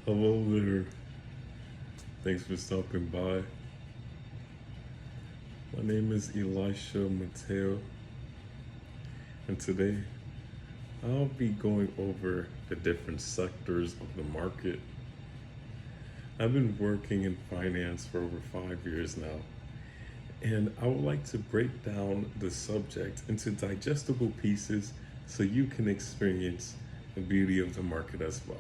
Hello there. Thanks for stopping by. My name is Elisha Mateo, and today I'll be going over the different sectors of the market. I've been working in finance for over 5 years now, and I would like to break down the subject into digestible pieces so you can experience the beauty of the market as well.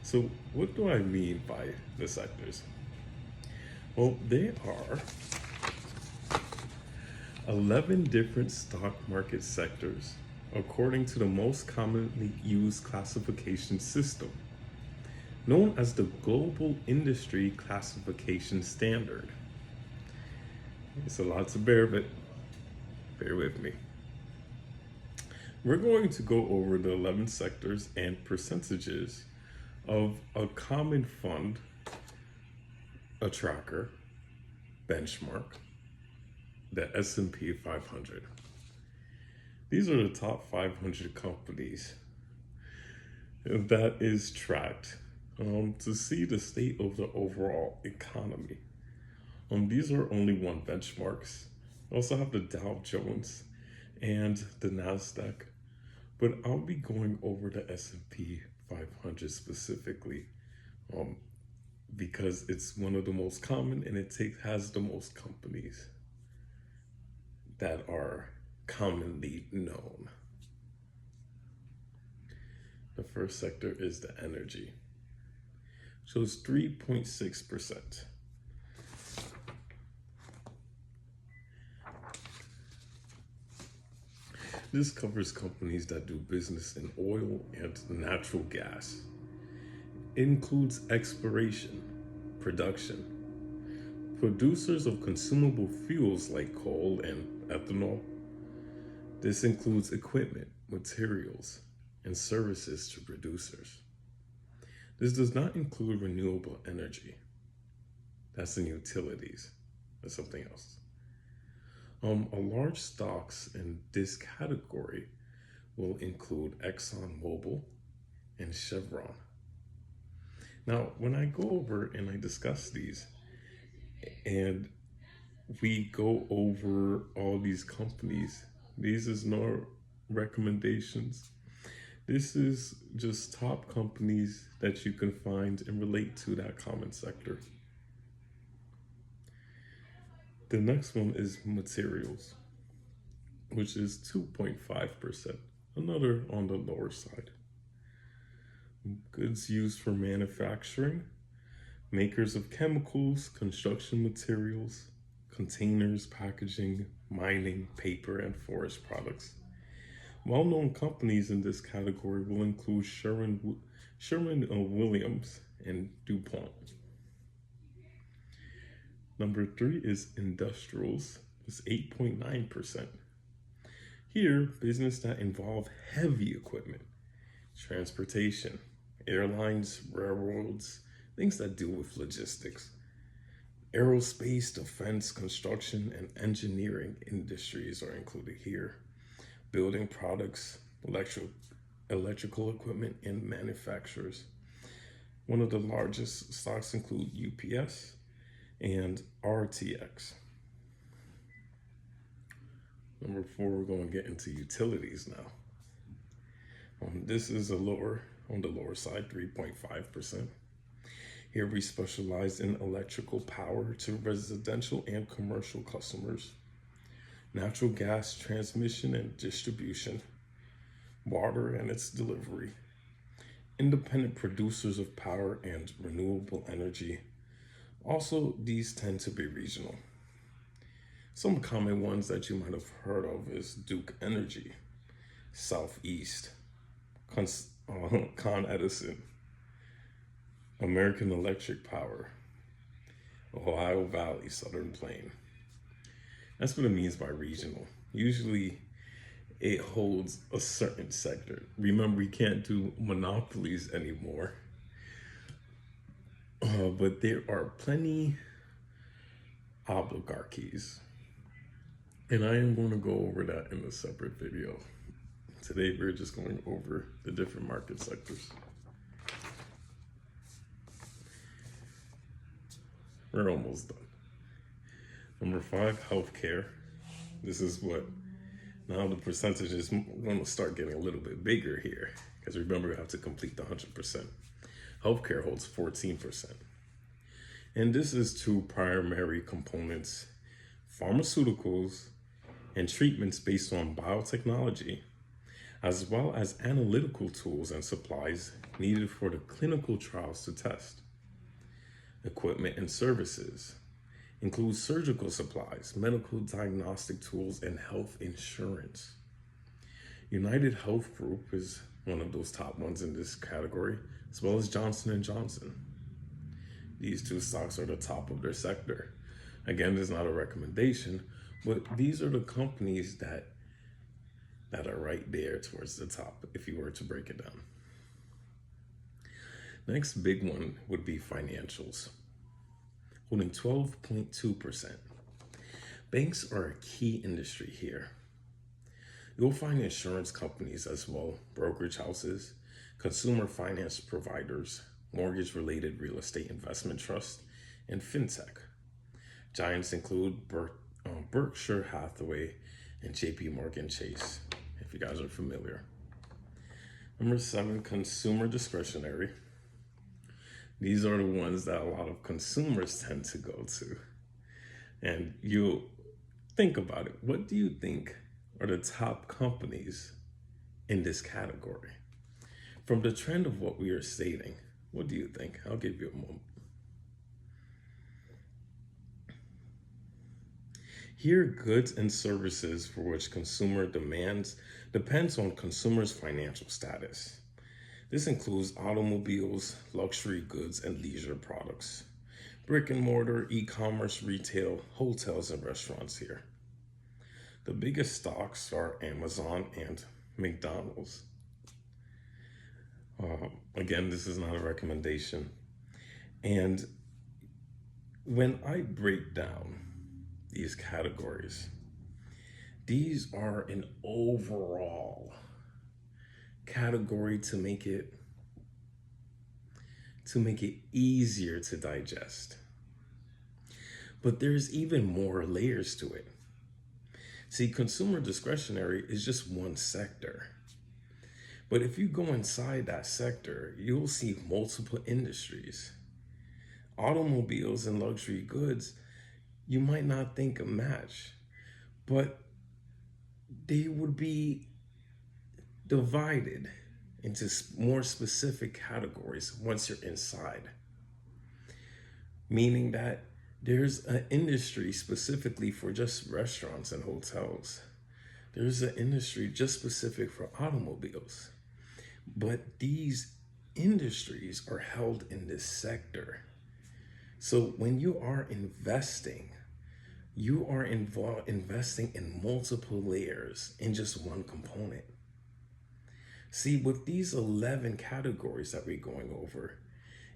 So, what do I mean by the sectors? Well, they are 11 different stock market sectors according to the most commonly used classification system, known as the Global Industry Classification Standard. It's a lot to bear, but bear with me. We're going to go over the 11 sectors and percentages of a common fund, a tracker, benchmark, the S&P 500. These are the top 500 companies that is tracked to see the state of the overall economy. These are only one benchmarks. We also have the Dow Jones and the Nasdaq, but I'll be going over the S&P 500 specifically because it's one of the most common and it has the most companies that are commonly known. The first sector is the energy. Shows 3.6%. This covers companies that do business in oil and natural gas. It includes exploration, production, producers of consumable fuels like coal and ethanol. This includes equipment, materials, and services to producers. This does not include renewable energy. That's in utilities. That's something else. A large stocks in this category will include ExxonMobil and Chevron. Now, when I go over and I discuss these and we go over all these companies, these is no recommendations. This is just top companies that you can find and relate to that common sector. The next one is materials, which is 2.5%, another on the lower side. Goods used for manufacturing, makers of chemicals, construction materials, containers, packaging, mining, paper, and forest products. Well-known companies in this category will include Sherwin-Williams and DuPont. Number 3 is industrials, it's 8.9%. Here, business that involve heavy equipment, transportation, airlines, railroads, things that deal with logistics. Aerospace, defense, construction, and engineering industries are included here. Building products, electrical equipment, and manufacturers. One of the largest stocks include UPS and RTX. Number 4, we're going to get into utilities now. This is on the lower side, 3.5%. Here we specialize in electrical power to residential and commercial customers, natural gas transmission and distribution, water and its delivery, independent producers of power and renewable energy. Also, these tend to be regional. Some common ones that you might have heard of is Duke Energy, Southeast, Con Edison, American Electric Power, Ohio Valley, Southern Plain. That's what it means by regional. Usually it holds a certain sector. Remember, we can't do monopolies anymore. But there are plenty oligarchies. And I am going to go over that in a separate video. Today, we're just going over the different market sectors. We're almost done. Number 5, healthcare. This is what, now the percentage is going to start getting a little bit bigger here. Because remember, we have to complete the 100%. Healthcare holds 14%. And this is two primary components: pharmaceuticals and treatments based on biotechnology, as well as analytical tools and supplies needed for the clinical trials to test. Equipment and services include surgical supplies, medical diagnostic tools, and health insurance. United Health Group is one of those top ones in this category, as well as Johnson & Johnson. These two stocks are the top of their sector. Again, this is not a recommendation, but these are the companies that are right there towards the top if you were to break it down. Next big one would be financials, holding 12.2%. Banks are a key industry here. You'll find insurance companies as well, brokerage houses, consumer finance providers, mortgage-related real estate investment trusts, and fintech. Giants include Berkshire Hathaway and JP Morgan Chase, if you guys are familiar. Number 7, consumer discretionary. These are the ones that a lot of consumers tend to go to. And you think about it. What do you think are the top companies in this category? From the trend of what we are stating, what do you think? I'll give you a moment. Here, goods and services for which consumer depends on consumers' financial status. This includes automobiles, luxury goods, and leisure products, brick and mortar, e-commerce, retail, hotels, and restaurants here. The biggest stocks are Amazon and McDonald's. Again, this is not a recommendation. And when I break down these categories, these are an overall category to make it easier to digest. But there's even more layers to it. See, consumer discretionary is just one sector. But if you go inside that sector, you'll see multiple industries. Automobiles and luxury goods, you might not think a match, but they would be divided into more specific categories once you're inside. Meaning that there's an industry specifically for just restaurants and hotels. There's an industry just specific for automobiles. But these industries are held in this sector. So when you are investing, you are investing in multiple layers in just one component. See, with these 11 categories that we're going over,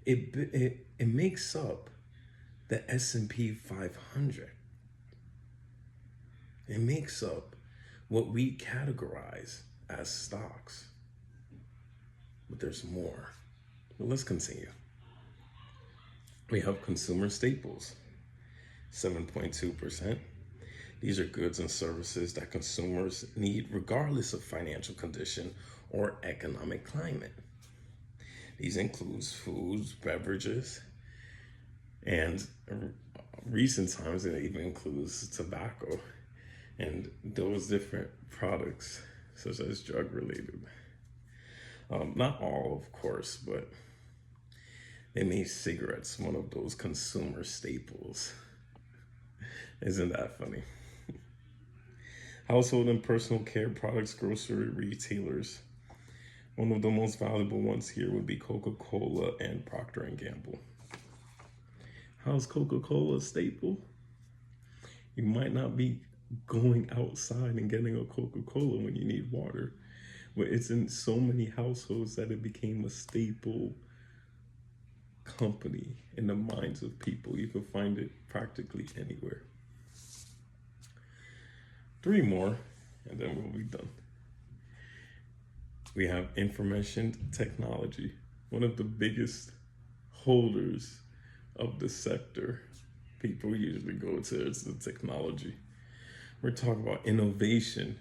it makes up the S&P 500. It makes up what we categorize as stocks. But there's more. But let's continue. We have consumer staples, 7.2%. These are goods and services that consumers need regardless of financial condition or economic climate. These includes foods, beverages, and recent times it even includes tobacco and those different products such as drug related. Not all, of course, but they made cigarettes one of those consumer staples. Isn't that funny? Household and personal care products, grocery retailers. One of the most valuable ones here would be Coca-Cola and Procter & Gamble. How's Coca-Cola a staple? You might not be going outside and getting a Coca-Cola when you need water, but it's in so many households that it became a staple company in the minds of people. You can find it practically anywhere. 3 more, and then we'll be done. We have information technology, one of the biggest holders of the sector. people usually go to is the technology. We're talking about innovation.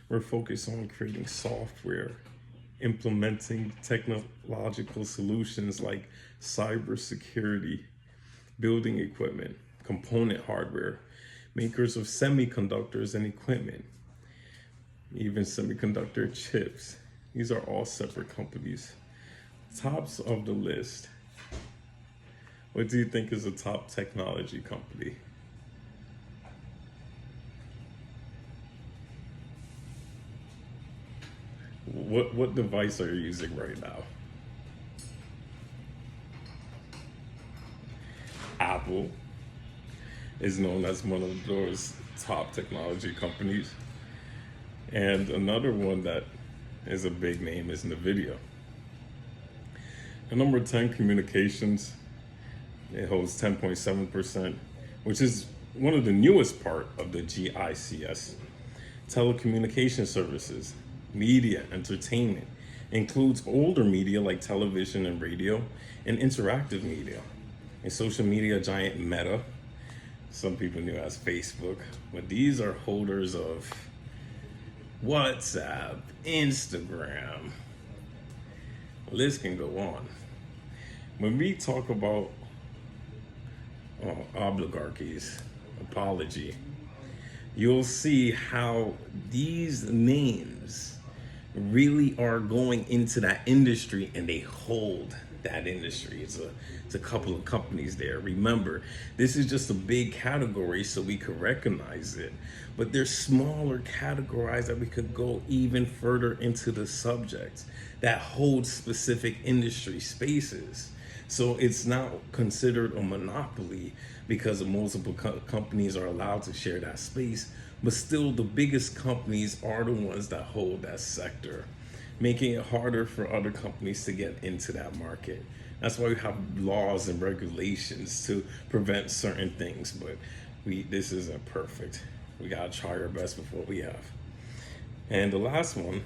We're focused on creating software, implementing technological solutions like cybersecurity, building equipment, component hardware, makers of semiconductors and equipment, even semiconductor chips. These are all separate companies. Tops of the list. What do you think is a top technology company? What device are you using right now? Apple is known as one of those top technology companies. And another one that is a big name is NVIDIA. And number 10, communications. It holds 10.7%, which is one of the newest part of the GICS. Telecommunication services, media, entertainment, includes older media like television and radio, and interactive media. And social media giant Meta, some people knew as Facebook, but these are holders of WhatsApp, Instagram. The list can go on. When we talk about oligarchies, apology, you'll see how these names really are going into that industry and they hold that industry. It's a couple of companies there. Remember, this is just a big category so we could recognize it, but there's smaller categories that we could go even further into the subject that hold specific industry spaces. So it's not considered a monopoly because multiple companies are allowed to share that space, but still the biggest companies are the ones that hold that sector, making it harder for other companies to get into that market. That's why we have laws and regulations to prevent certain things, but this isn't perfect. We gotta try our best with what we have. And the last one,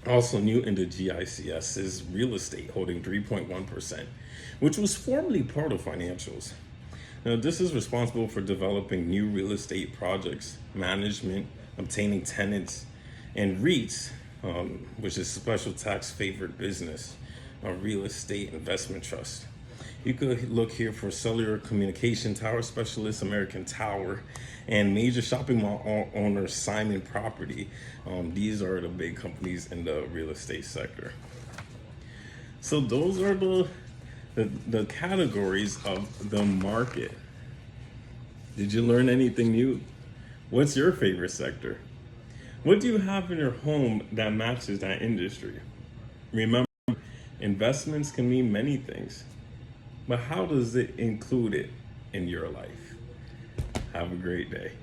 also new in the GICS, is real estate, holding 3.1%, which was formerly part of financials. Now, this is responsible for developing new real estate projects, management, obtaining tenants, and REITs, which is special tax favored business, a real estate investment trust. You could look here for cellular communication tower specialist, American Tower, and major shopping mall owner, Simon Property. These are the big companies in the real estate sector. So those are the categories of the market. Did you learn anything new? What's your favorite sector? What do you have in your home that matches that industry? Remember, investments can mean many things, but how does it include it in your life? Have a great day.